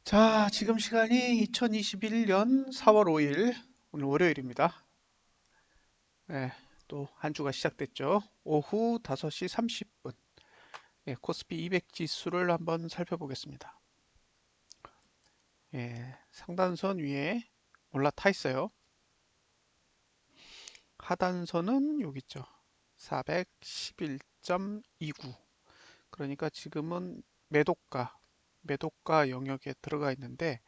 자, 지금 시간이 2021년 4월 5일, 오늘 월요일입니다. 네, 또 한 주가 시작됐죠. 오후 5시 30분. 코스피 200 지수를 한번 살펴보겠습니다. 상단선 위에 올라타 있어요. 하단선은 여기 있죠. 411.29. 그러니까 지금은 매도가 영역에 들어가 있는데,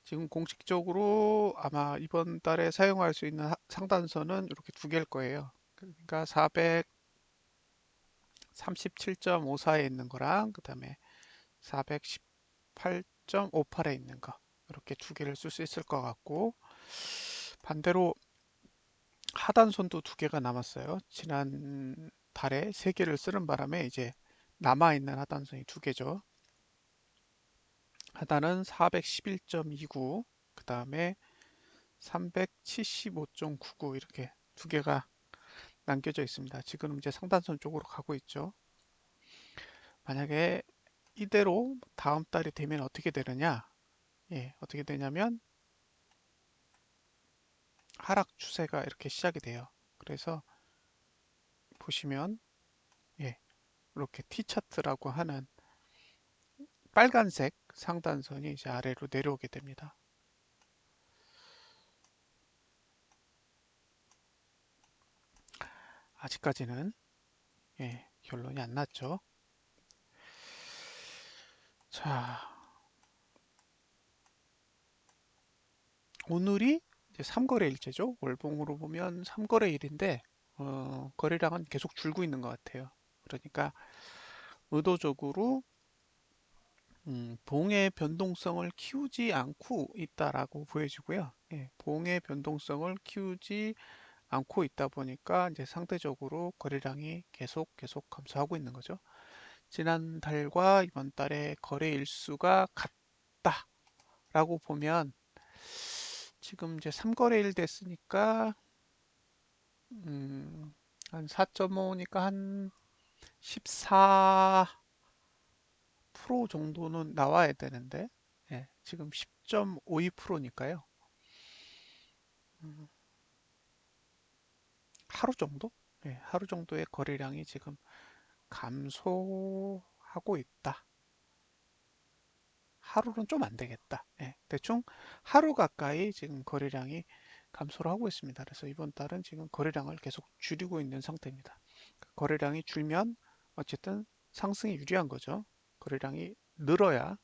지금 공식적으로 아마 이번 달에 사용할 수 있는 상단선은 이렇게 두 개일 거예요. 그러니까 437.54에 있는 거랑 그 다음에 418.58에 있는 거, 이렇게 두 개를 쓸 수 있을 것 같고, 반대로 하단선도 두 개가 남았어요. 지난 달에 세 개를 쓰는 바람에 이제 남아있는 하단선이 두 개죠. 하단은 411.29, 그 다음에 375.99, 이렇게 두 개가 남겨져 있습니다. 지금 이제 상단선 쪽으로 가고 있죠. 만약에 이대로 다음 달이 되면 어떻게 되느냐? 어떻게 되냐면 하락 추세가 이렇게 시작이 돼요. 그래서 보시면 이렇게 T차트라고 하는 빨간색 상단선이 이제 아래로 내려오게 됩니다. 아직까지는 결론이 안 났죠. 자, 오늘이 이제 3거래일째죠. 월봉으로 보면 3거래일인데 거래량은 계속 줄고 있는 것 같아요. 그러니까 의도적으로 봉의 변동성을 키우지 않고 있다라고 보여지고요. 봉의 변동성을 키우지 않고 있다 보니까 이제 상대적으로 거래량이 계속 감소하고 있는 거죠. 지난달과 이번 달의 거래 일수가 같다라고 보면 지금 이제 3거래일 됐으니까 한 4.5니까 한 14% 정도는 나와야 되는데 지금 10.52%니까요. 하루 정도? 하루 정도의 거래량이 지금 감소하고 있다. 하루는 좀 안 되겠다. 대충 하루 가까이 지금 거래량이 감소를 하고 있습니다. 그래서 이번 달은 지금 거래량을 계속 줄이고 있는 상태입니다. 거래량이 줄면 어쨌든 상승이 유리한 거죠. 거래량이 늘어야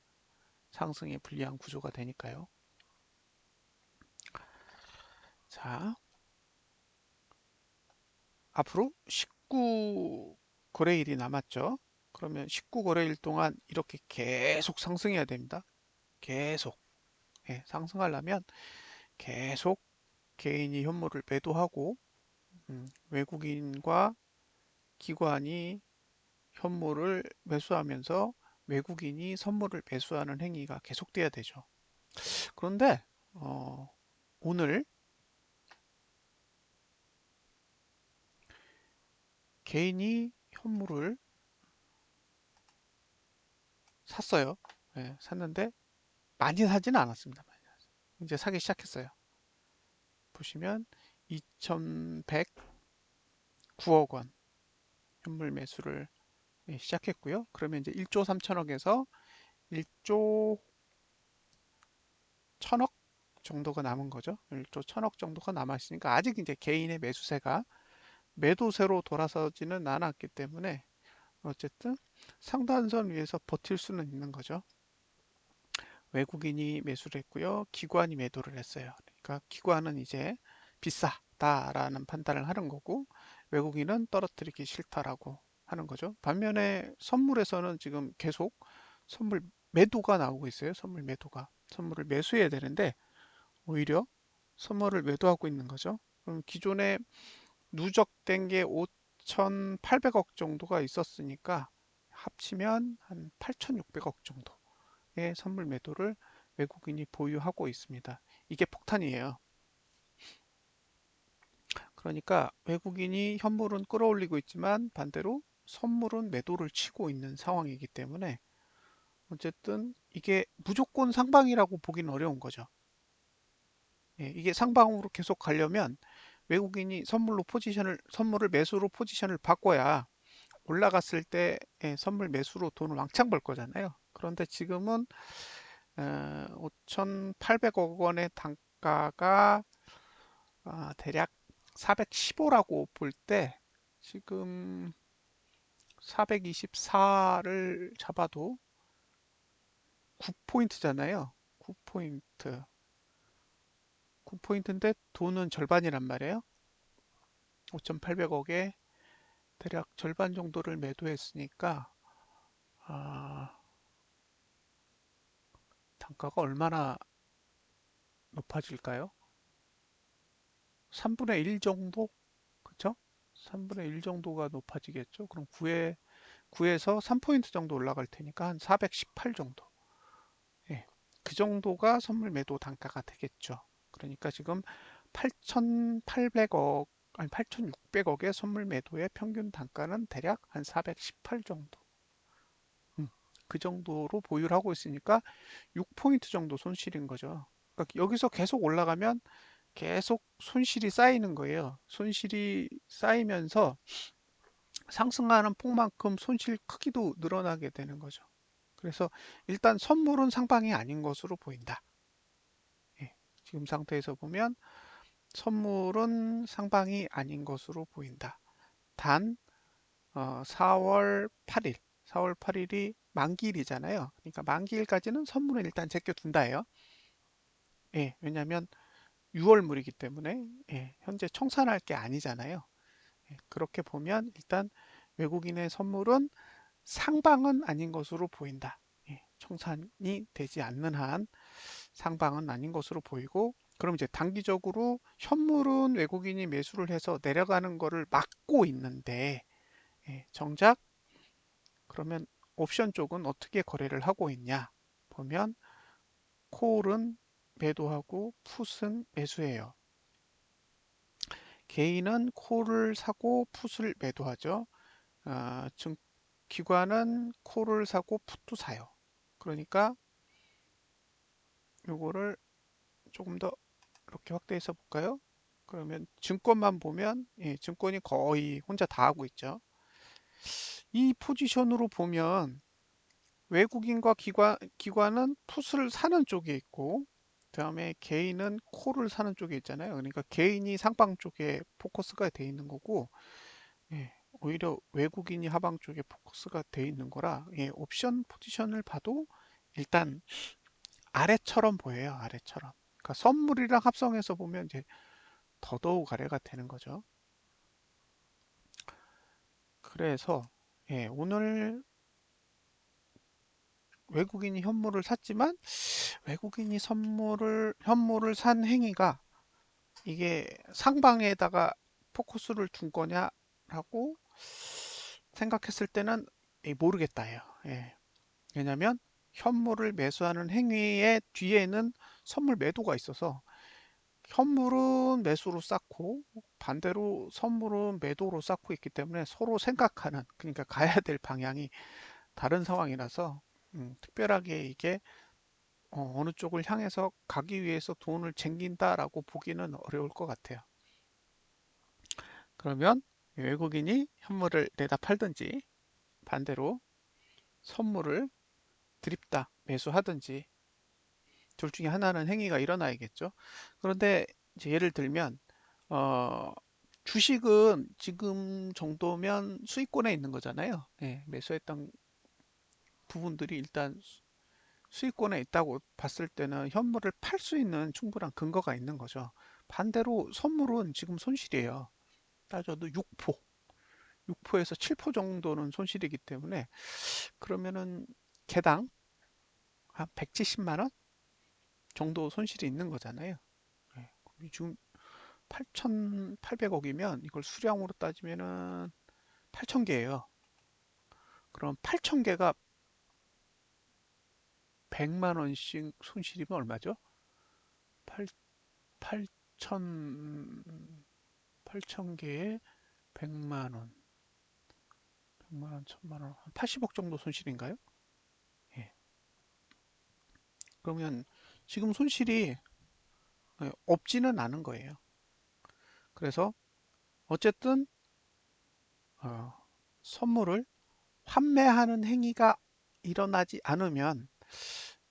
상승에 불리한 구조가 되니까요. 자, 앞으로 19 거래일이 남았죠. 그러면 19 거래일 동안 이렇게 계속 상승해야 됩니다. 계속. 상승하려면 계속 개인이 현물을 매도하고 외국인과 기관이 현물을 매수하면서 외국인이 선물을 매수하는 행위가 계속돼야 되죠. 그런데 오늘 개인이 현물을 샀어요. 샀는데 많이 사지는 않았습니다. 이제 사기 시작했어요. 보시면 2,109억 원 현물 매수를 시작했고요. 그러면 이제 1조 3천억에서 1조 1천억 정도가 남은 거죠. 1조 1천억 정도가 남았으니까 아직 이제 개인의 매수세가 매도세로 돌아서지는 않았기 때문에 어쨌든 상단선 위에서 버틸 수는 있는 거죠. 외국인이 매수를 했고요. 기관이 매도를 했어요. 그러니까 기관은 이제 비싸다라는 판단을 하는 거고 외국인은 떨어뜨리기 싫다라고 하는 거죠. 반면에 선물에서는 지금 계속 선물 매도가 나오고 있어요. 선물 매도가. 선물을 매수해야 되는데 오히려 선물을 매도하고 있는 거죠. 그럼 기존에 누적된 게 5,800억 정도가 있었으니까 합치면 한 8,600억 정도의 선물 매도를 외국인이 보유하고 있습니다. 이게 폭탄이에요. 그러니까 외국인이 현물은 끌어올리고 있지만 반대로 선물은 매도를 치고 있는 상황이기 때문에 어쨌든 이게 무조건 상방이라고 보기는 어려운 거죠. 예, 이게 상방으로 계속 가려면 외국인이 선물을 매수로 포지션을 바꿔야 올라갔을 때 선물 매수로 돈을 왕창 벌 거잖아요. 그런데 지금은 5,800억 원의 단가가 대략 415라고 볼 때 지금 424를 잡아도 9포인트잖아요. 9포인트. 9포인트인데 돈은 절반이란 말이에요. 5,800억에 대략 절반 정도를 매도했으니까 아, 단가가 얼마나 높아질까요? 3분의 1 정도? 그쵸? 3분의 1 정도가 높아지겠죠? 그럼 9에서 3포인트 정도 올라갈 테니까 한 418 정도. 예, 그 정도가 선물 매도 단가가 되겠죠. 그러니까 지금 8,800억, 아니 8,600억의 선물 매도의 평균 단가는 대략 한 418 정도. 음, 그 정도로 보유를 하고 있으니까 6포인트 정도 손실인 거죠. 그러니까 여기서 계속 올라가면 계속 손실이 쌓이는 거예요. 손실이 쌓이면서 상승하는 폭만큼 손실 크기도 늘어나게 되는 거죠. 그래서 일단 선물은 상방이 아닌 것으로 보인다. 예, 지금 상태에서 보면 선물은 상방이 아닌 것으로 보인다. 단 4월 8일, 4월 8일이 만기일이잖아요. 그러니까 만기일까지는 선물은 일단 제껴둔다예요. 예, 왜냐하면 6월물이기 때문에 현재 청산할 게 아니잖아요. 예, 그렇게 보면 일단 외국인의 선물은 상방은 아닌 것으로 보인다. 예, 청산이 되지 않는 한 상방은 아닌 것으로 보이고, 그럼 이제 단기적으로 현물은 외국인이 매수를 해서 내려가는 거를 막고 있는데, 정작 그러면 옵션 쪽은 어떻게 거래를 하고 있냐 보면 콜은 매도하고 풋은 매수해요. 개인은 콜을 사고 풋을 매도하죠. 기관은 콜을 사고 풋도 사요. 그러니까 요거를 조금 더 이렇게 확대해서 볼까요? 그러면 증권만 보면 증권이 거의 혼자 다 하고 있죠. 이 포지션으로 보면 외국인과 기관은 풋을 사는 쪽에 있고 그다음에 개인은 콜을 사는 쪽에 있잖아요. 그러니까 개인이 상방 쪽에 포커스가 돼 있는 거고 오히려 외국인이 하방 쪽에 포커스가 돼 있는 거라 옵션 포지션을 봐도 일단 아래처럼 보여요. 아래처럼. 그러니까 선물이랑 합성해서 보면 이제 더더욱 아래가 되는 거죠. 그래서 오늘 외국인이 현물을 샀지만 외국인이 현물을 산 행위가 이게 상방에다가 포커스를 둔 거냐라고 생각했을 때는 모르겠다예요. 왜냐하면 현물을 매수하는 행위의 뒤에는 선물 매도가 있어서 현물은 매수로 쌓고 반대로 선물은 매도로 쌓고 있기 때문에 서로 생각하는 그러니까 가야 될 방향이 다른 상황이라서 특별하게 이게 어느 쪽을 향해서 가기 위해서 돈을 쟁긴다라고 보기는 어려울 것 같아요. 그러면 외국인이 현물을 내다 팔든지 반대로 선물을 드립다 매수하든지 둘 중에 하나는 행위가 일어나야겠죠. 그런데 이제 예를 들면 어, 주식은 지금 정도면 수익권에 있는 거잖아요. 매수했던 부분들이 일단 수익권에 있다고 봤을 때는 현물을 팔 수 있는 충분한 근거가 있는 거죠. 반대로 선물은 지금 손실이에요. 따져도 6포, 6포에서 7포 정도는 손실이기 때문에 그러면은 개당 한 170만 원 정도 손실이 있는 거잖아요. 지금 8,800억이면 이걸 수량으로 따지면은 8,000개예요. 그럼 8,000개가 100만 원씩 손실이면 얼마죠? 8, 8,000, 8,000개에 100만 원, 100만 원, 1,000만 원, 한 80억 정도 손실인가요? 예. 그러면 지금 손실이 없지는 않은 거예요. 그래서 어쨌든 어, 선물을 환매하는 행위가 일어나지 않으면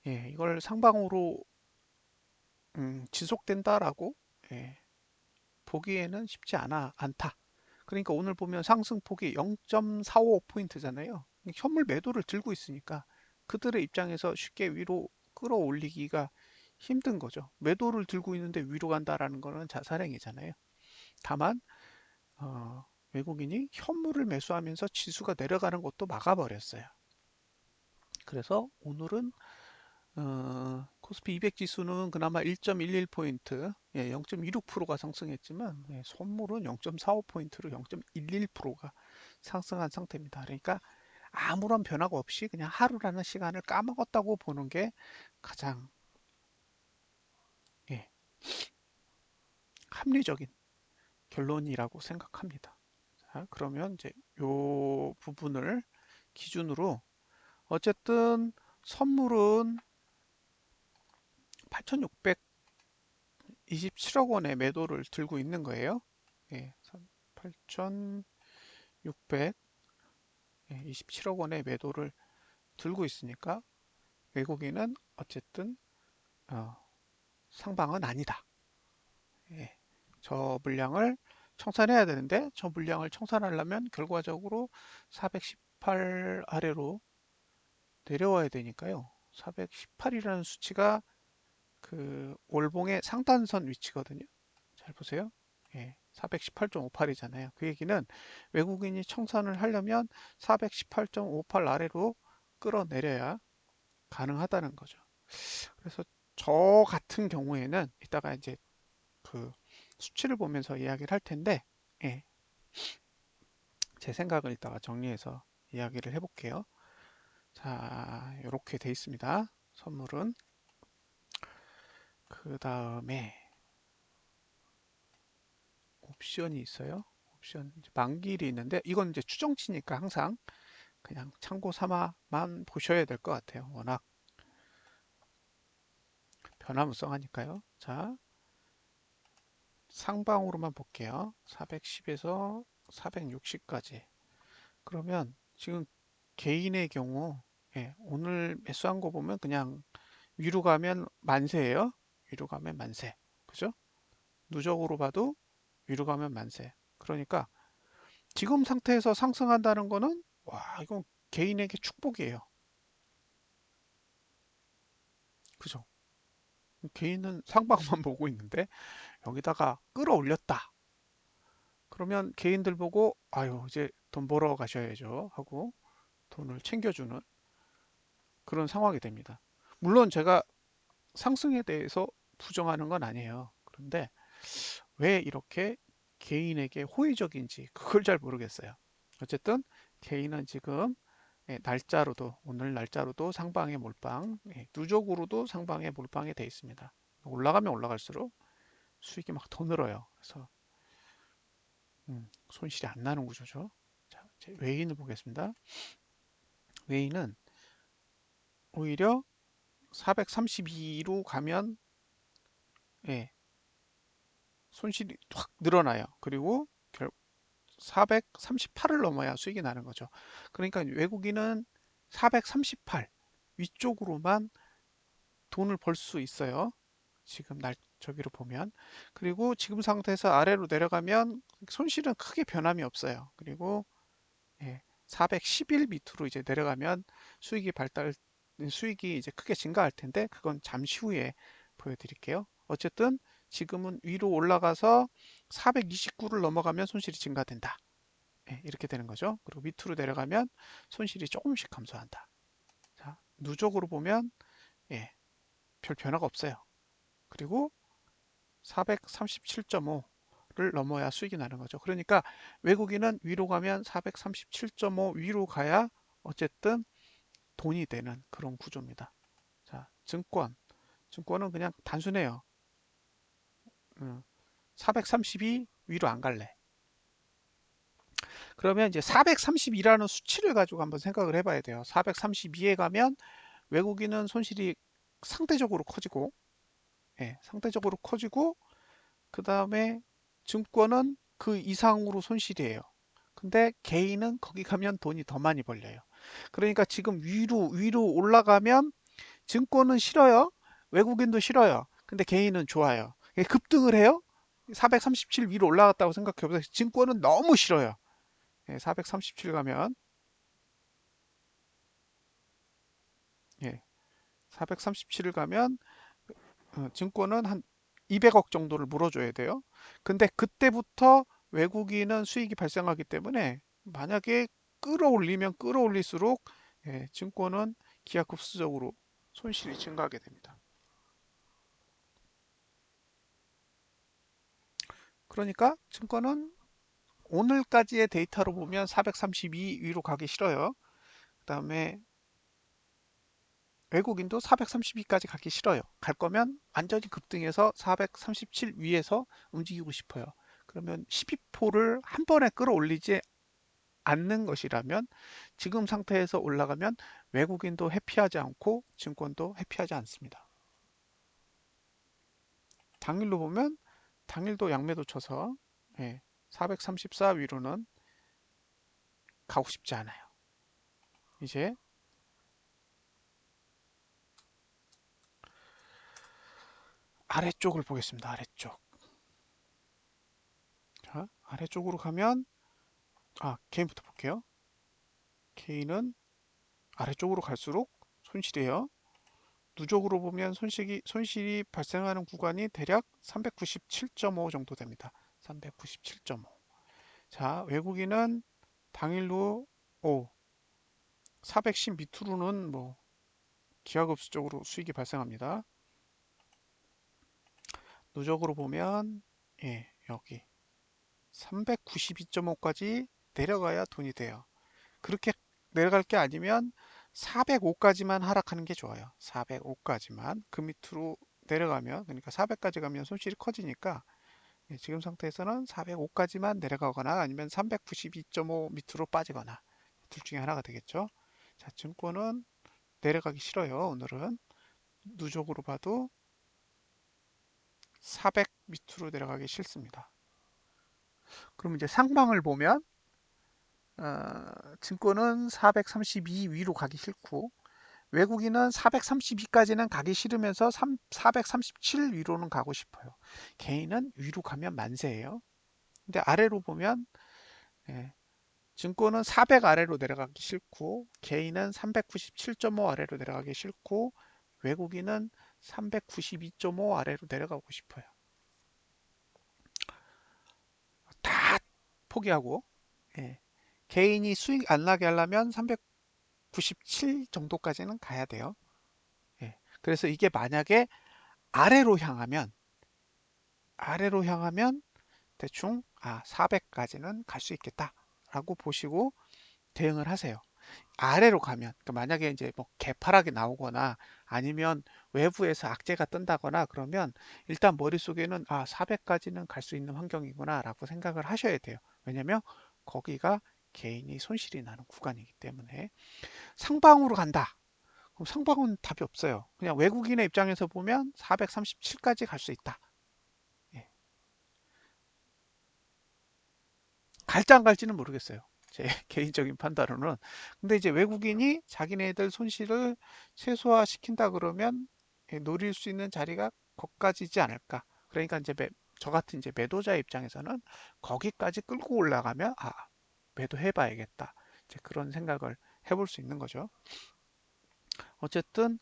이걸 상방으로 지속된다라고 보기에는 쉽지 않다. 그러니까 오늘 보면 상승폭이 0.45포인트잖아요. 현물 매도를 들고 있으니까 그들의 입장에서 쉽게 위로 끌어올리기가 힘든 거죠. 매도를 들고 있는데 위로 간다라는 거는 자살행위잖아요. 다만 외국인이 현물을 매수하면서 지수가 내려가는 것도 막아버렸어요. 그래서 오늘은 코스피 200 지수는 그나마 1.11포인트, 0.26%가 상승했지만, 선물은 0.45포인트로 0.11%가 상승한 상태입니다. 그러니까 아무런 변화가 없이 그냥 하루라는 시간을 까먹었다고 보는 게 가장 예, 합리적인 결론이라고 생각합니다. 자, 그러면 이제 요 부분을 기준으로 어쨌든 선물은 8,627억 원의 매도를 들고 있는 거예요. 8,627억 원의 매도를 들고 있으니까 외국인은 어쨌든 어, 상방은 아니다. 예, 저 물량을 청산해야 되는데 저 물량을 청산하려면 결과적으로 418 아래로 내려와야 되니까요. 418이라는 수치가 그 월봉의 상단선 위치거든요. 잘 보세요. 418.58이잖아요. 그 얘기는 외국인이 청산을 하려면 418.58 아래로 끌어내려야 가능하다는 거죠. 그래서 저 같은 경우에는 이따가 이제 그 수치를 보면서 이야기를 할 텐데, 예, 제 생각을 이따가 정리해서 이야기를 해볼게요. 자, 이렇게 돼 있습니다. 선물은. 그 다음에 옵션이 있어요. 옵션 만기일이 있는데 이건 이제 추정치니까 항상 그냥 참고 삼아만 보셔야 될 것 같아요. 워낙 변화무쌍하니까요. 자, 상방으로만 볼게요. 410에서 460까지. 그러면 지금 개인의 경우 오늘 매수한 거 보면 그냥 위로 가면 만세예요. 위로 가면 만세. 그죠? 누적으로 봐도 위로 가면 만세. 그러니까 지금 상태에서 상승한다는 거는 와, 이건 개인에게 축복이에요. 그죠? 개인은 상방만 보고 있는데 여기다가 끌어올렸다. 그러면 개인들 보고 아유, 이제 돈 벌어 가셔야죠 하고 돈을 챙겨주는 그런 상황이 됩니다. 물론 제가 상승에 대해서 부정하는 건 아니에요. 그런데 왜 이렇게 개인에게 호의적인지 그걸 잘 모르겠어요. 어쨌든 개인은 지금 날짜로도 오늘 날짜로도 상방에 몰빵, 누적으로도 상방에 몰빵이 돼 있습니다. 올라가면 올라갈수록 수익이 막 더 늘어요. 그래서 손실이 안 나는 구조죠. 자, 이제 외인을 보겠습니다. 외인은 오히려 432로 가면 손실이 확 늘어나요. 그리고 438을 넘어야 수익이 나는 거죠. 그러니까 외국인은 438 위쪽으로만 돈을 벌 수 있어요. 지금 저기로 보면. 그리고 지금 상태에서 아래로 내려가면 손실은 크게 변함이 없어요. 그리고 411 밑으로 이제 내려가면 수익이 이제 크게 증가할 텐데 그건 잠시 후에 보여드릴게요. 어쨌든 지금은 위로 올라가서 429를 넘어가면 손실이 증가된다. 이렇게 되는 거죠. 그리고 밑으로 내려가면 손실이 조금씩 감소한다. 자, 누적으로 보면 예, 별 변화가 없어요. 그리고 437.5를 넘어야 수익이 나는 거죠. 그러니까 외국인은 위로 가면 437.5 위로 가야 어쨌든 돈이 되는 그런 구조입니다. 자, 증권은 그냥 단순해요. 432 위로 안 갈래. 그러면 이제 432라는 수치를 가지고 한번 생각을 해봐야 돼요. 432에 가면 외국인은 손실이 상대적으로 커지고, 예, 상대적으로 커지고, 그 다음에 증권은 그 이상으로 손실이에요. 근데 개인은 거기 가면 돈이 더 많이 벌려요. 그러니까 지금 위로 올라가면 증권은 싫어요. 외국인도 싫어요. 근데 개인은 좋아요. 급등을 해요. 437 위로 올라갔다고 생각해보세요. 증권은 너무 싫어요. 437 가면, 예, 437을 가면 증권은 한 200억 정도를 물어줘야 돼요. 근데 그때부터 외국인은 수익이 발생하기 때문에 만약에 끌어올리면 끌어올릴수록 증권은 기하급수적으로 손실이 증가하게 됩니다. 그러니까 증권은 오늘까지의 데이터로 보면 432 위로 가기 싫어요. 그 다음에 외국인도 432까지 가기 싫어요. 갈 거면 완전히 급등해서 437 위에서 움직이고 싶어요. 그러면 12포를 한 번에 끌어올리지 않는 것이라면 지금 상태에서 올라가면 외국인도 회피하지 않고 증권도 회피하지 않습니다. 당일로 보면 당일도 양매도 쳐서 434 위로는 가고 싶지 않아요. 이제 아래쪽을 보겠습니다. 아래쪽. 자, 아래쪽으로 가면 개인부터 볼게요. 개인은 아래쪽으로 갈수록 손실이에요. 누적으로 보면 손실이 발생하는 구간이 대략 397.5 정도 됩니다. 397.5. 자, 외국인은 당일로 410 밑으로는 뭐 기하급수적으로 수익이 발생합니다. 누적으로 보면 여기 392.5까지 내려가야 돈이 돼요. 그렇게 내려갈 게 아니면 405까지만 하락하는 게 좋아요. 405까지만. 그 밑으로 내려가면, 그러니까 400까지 가면 손실이 커지니까 지금 상태에서는 405까지만 내려가거나 아니면 392.5 밑으로 빠지거나 둘 중에 하나가 되겠죠. 자, 증권은 내려가기 싫어요. 오늘은 누적으로 봐도 400 밑으로 내려가기 싫습니다. 그럼 이제 상방을 보면 증권은 432 위로 가기 싫고 외국인은 432까지는 가기 싫으면서 437 위로는 가고 싶어요. 개인은 위로 가면 만세예요. 근데 아래로 보면 예, 증권은 400 아래로 내려가기 싫고 개인은 397.5 아래로 내려가기 싫고 외국인은 392.5 아래로 내려가고 싶어요. 다 포기하고 예, 개인이 수익 안 나게 하려면 397 정도까지는 가야 돼요. 그래서 이게 만약에 아래로 향하면 아래로 향하면 대충 400까지는 갈 수 있겠다라고 보시고 대응을 하세요. 아래로 가면 그러니까 만약에 이제 뭐 개파락이 나오거나 아니면 외부에서 악재가 뜬다거나 그러면 일단 머릿속에는 400까지는 갈 수 있는 환경이구나라고 생각을 하셔야 돼요. 왜냐면 거기가 개인이 손실이 나는 구간이기 때문에 상방으로 간다. 그럼 상방은 답이 없어요. 그냥 외국인의 입장에서 보면 437까지 갈 수 있다. 예. 갈지 안 갈지는 모르겠어요. 제 개인적인 판단으로는. 근데 이제 외국인이 자기네들 손실을 최소화시킨다 그러면 노릴 수 있는 자리가 거기까지지 않을까. 그러니까 이제 저 같은 이제 매도자 입장에서는 거기까지 끌고 올라가면 매도해봐야겠다. 이제 그런 생각을 해볼 수 있는 거죠. 어쨌든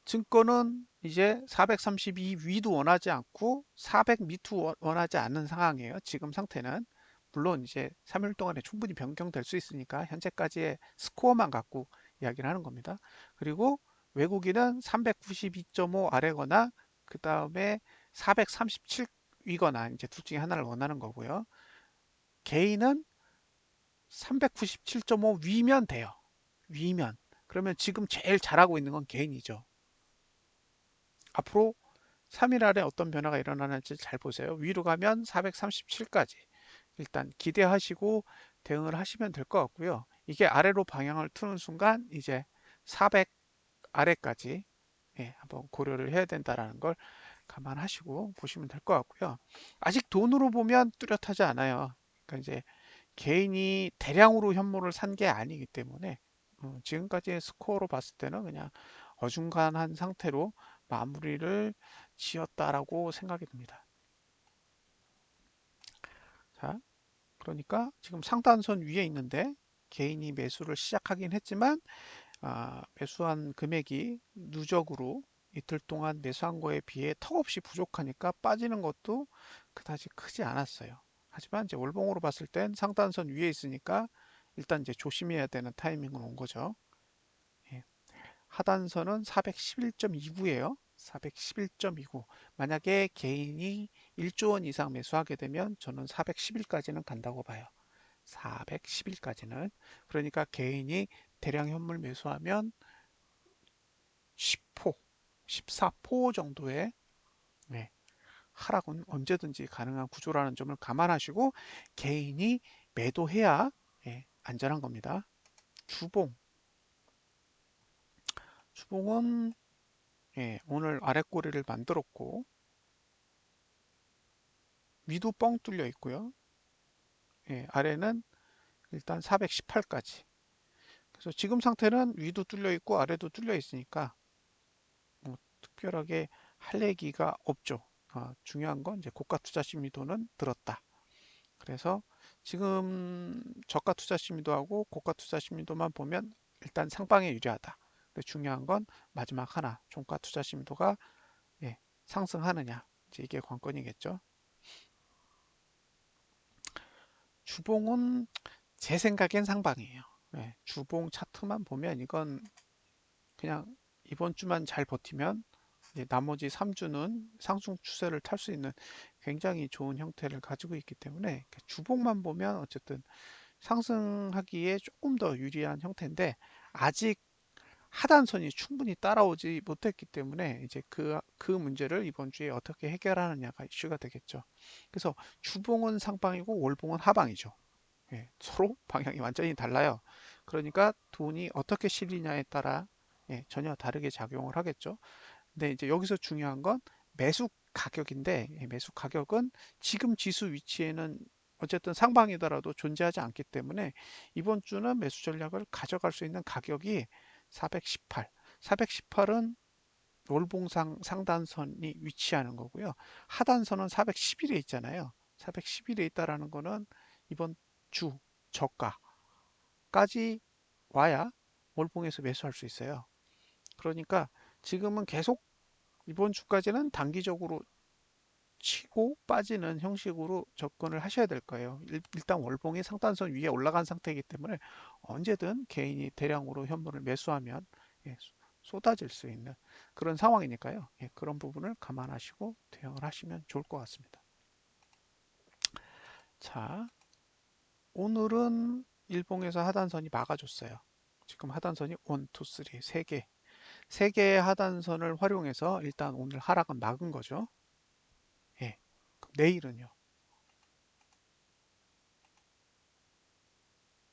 증권은 이제 432 위도 원하지 않고 400 밑도 원하지 않는 상황이에요. 지금 상태는. 물론 이제 3일 동안에 충분히 변경될 수 있으니까 현재까지의 스코어만 갖고 이야기를 하는 겁니다. 그리고 외국인은 392.5 아래거나 그 다음에 437 위거나 이제 둘 중에 하나를 원하는 거고요. 개인은 397.5 위면 돼요. 위면. 그러면 지금 제일 잘하고 있는 건 개인이죠. 앞으로 3일 안에 어떤 변화가 일어나는지 잘 보세요. 위로 가면 437까지 일단 기대하시고 대응을 하시면 될 것 같고요. 이게 아래로 방향을 트는 순간 이제 400 아래까지 한번 고려를 해야 된다라는 걸 감안하시고 보시면 될 것 같고요. 아직 돈으로 보면 뚜렷하지 않아요. 그러니까 이제 개인이 대량으로 현물을 산 게 아니기 때문에 지금까지의 스코어로 봤을 때는 그냥 어중간한 상태로 마무리를 지었다라고 생각이 듭니다. 자, 그러니까 지금 상단선 위에 있는데 개인이 매수를 시작하긴 했지만 매수한 금액이 누적으로 이틀 동안 매수한 거에 비해 턱없이 부족하니까 빠지는 것도 그다지 크지 않았어요. 하지만 이제 월봉으로 봤을 땐 상단선 위에 있으니까 일단 이제 조심해야 되는 타이밍은 온 거죠. 예. 하단선은 411.29예요. 411.29. 만약에 개인이 1조 원 이상 매수하게 되면 저는 410일까지는 간다고 봐요. 410일까지는. 그러니까 개인이 대량 현물 매수하면 10포, 14포 정도의 하락은 언제든지 가능한 구조라는 점을 감안하시고 개인이 매도해야 안전한 겁니다. 주봉. 주봉은 오늘 아랫꼬리를 만들었고 위도 뻥 뚫려 있고요. 아래는 일단 418까지. 그래서 지금 상태는 위도 뚫려 있고 아래도 뚫려 있으니까 뭐 특별하게 할 얘기가 없죠. 중요한 건 이제 고가 투자 심리도는 들었다. 그래서 지금 저가 투자 심리도하고 고가 투자 심리도만 보면 일단 상방에 유리하다. 근데 중요한 건 마지막 하나, 종가 투자 심리도가 상승하느냐. 이제 이게 관건이겠죠. 주봉은 제 생각엔 상방이에요. 주봉 차트만 보면 이건 그냥 이번 주만 잘 버티면 나머지 3주는 상승 추세를 탈 수 있는 굉장히 좋은 형태를 가지고 있기 때문에 주봉만 보면 어쨌든 상승하기에 조금 더 유리한 형태인데 아직 하단선이 충분히 따라오지 못했기 때문에 이제 그 문제를 이번 주에 어떻게 해결하느냐가 이슈가 되겠죠. 그래서 주봉은 상방이고 월봉은 하방이죠. 서로 방향이 완전히 달라요. 그러니까 돈이 어떻게 실리냐에 따라 전혀 다르게 작용을 하겠죠. 근데 이제 여기서 중요한 건 매수 가격인데 매수 가격은 지금 지수 위치에는 어쨌든 상방이더라도 존재하지 않기 때문에 이번 주는 매수 전략을 가져갈 수 있는 가격이 418. 418은 월봉상 상단선이 위치하는 거고요. 하단선은 411에 있잖아요. 411에 있다라는 거는 이번 주 저가까지 와야 월봉에서 매수할 수 있어요. 그러니까 지금은 계속 이번 주까지는 단기적으로 치고 빠지는 형식으로 접근을 하셔야 될 거예요. 일단 월봉이 상단선 위에 올라간 상태이기 때문에 언제든 개인이 대량으로 현물을 매수하면 쏟아질 수 있는 그런 상황이니까요. 그런 부분을 감안하시고 대응을 하시면 좋을 것 같습니다. 자, 오늘은 일봉에서 하단선이 막아줬어요. 지금 하단선이 1, 2, 3, 3개. 3개의 하단선을 활용해서 일단 오늘 하락은 막은 거죠. 내일은요.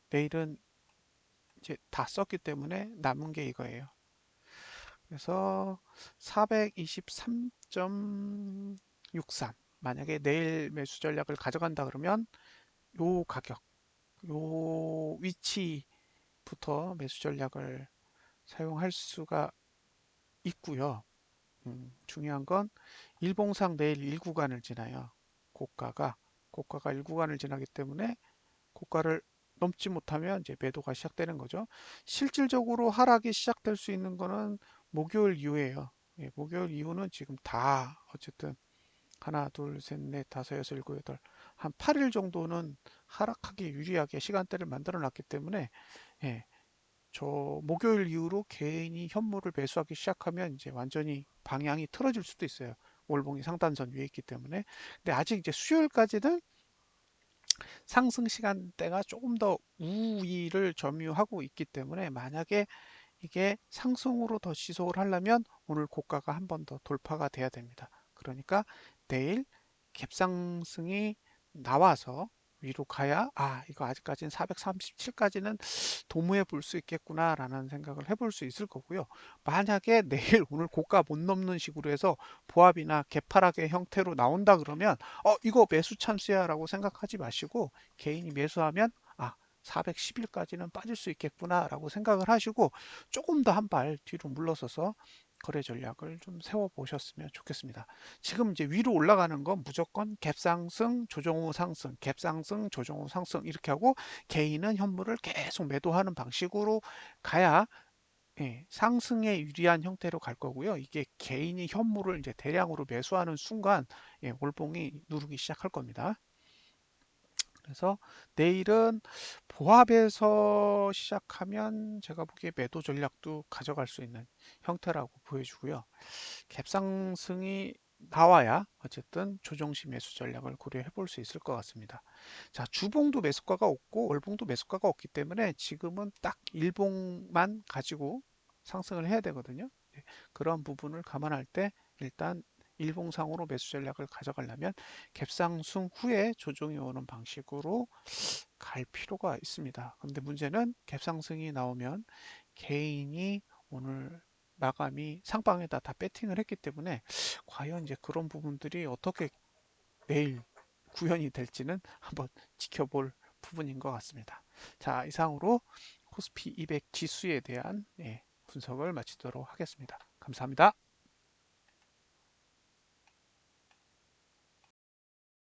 내일은 이제 다 썼기 때문에 남은 게 이거예요. 그래서 423.63 만약에 내일 매수 전략을 가져간다 그러면 요 가격, 요 위치부터 매수 전략을 사용할 수가 있고요. 중요한 건 일봉상 내일 1구간을 지나요. 고가가 1구간을 지나기 때문에 고가를 넘지 못하면 이제 매도가 시작되는 거죠. 실질적으로 하락이 시작될 수 있는 거는 목요일 이후에요. 목요일 이후는 지금 다 어쨌든 하나, 둘, 셋, 넷, 다섯, 여섯, 일곱, 여덟 한 8일 정도는 하락하기 유리하게 시간대를 만들어 놨기 때문에 예, 저 목요일 이후로 개인이 현물을 매수하기 시작하면 이제 완전히 방향이 틀어질 수도 있어요. 월봉이 상단선 위에 있기 때문에. 근데 아직 이제 수요일까지는 상승 시간대가 조금 더 우위를 점유하고 있기 때문에 만약에 이게 상승으로 더 지속을 하려면 오늘 고가가 한 번 더 돌파가 돼야 됩니다. 그러니까 내일 갭상승이 나와서 위로 가야 이거 아직까지는 437까지는 도무해 볼 수 있겠구나 라는 생각을 해볼 수 있을 거고요. 만약에 내일 오늘 고가 못 넘는 식으로 해서 보합이나 개파락의 형태로 나온다 그러면 이거 매수 찬스야 라고 생각하지 마시고, 개인이 매수하면 410일까지는 빠질 수 있겠구나 라고 생각을 하시고, 조금 더 한 발 뒤로 물러서서 거래 전략을 좀 세워 보셨으면 좋겠습니다. 지금 이제 위로 올라가는 건 무조건 갭상승, 조정 후 상승, 갭상승, 조정 후 상승 이렇게 하고, 개인은 현물을 계속 매도하는 방식으로 가야 상승에 유리한 형태로 갈 거고요. 이게 개인이 현물을 이제 대량으로 매수하는 순간 올봉이 누르기 시작할 겁니다. 그래서 내일은 보합에서 시작하면 제가 보기에 매도 전략도 가져갈 수 있는 형태라고 보여주고요. 갭상승이 나와야 어쨌든 조정시 매수 전략을 고려해 볼 수 있을 것 같습니다. 자, 주봉도 매수가가 없고 월봉도 매수가가 없기 때문에 지금은 딱 일봉만 가지고 상승을 해야 되거든요. 그런 부분을 감안할 때 일단 일봉상으로 매수 전략을 가져가려면 갭상승 후에 조정이 오는 방식으로 갈 필요가 있습니다. 근데 문제는 갭상승이 나오면 개인이 오늘 마감이 상방에다 다 배팅을 했기 때문에 과연 이제 그런 부분들이 어떻게 내일 구현이 될지는 한번 지켜볼 부분인 것 같습니다. 자, 이상으로 코스피 200 지수에 대한 분석을 마치도록 하겠습니다. 감사합니다.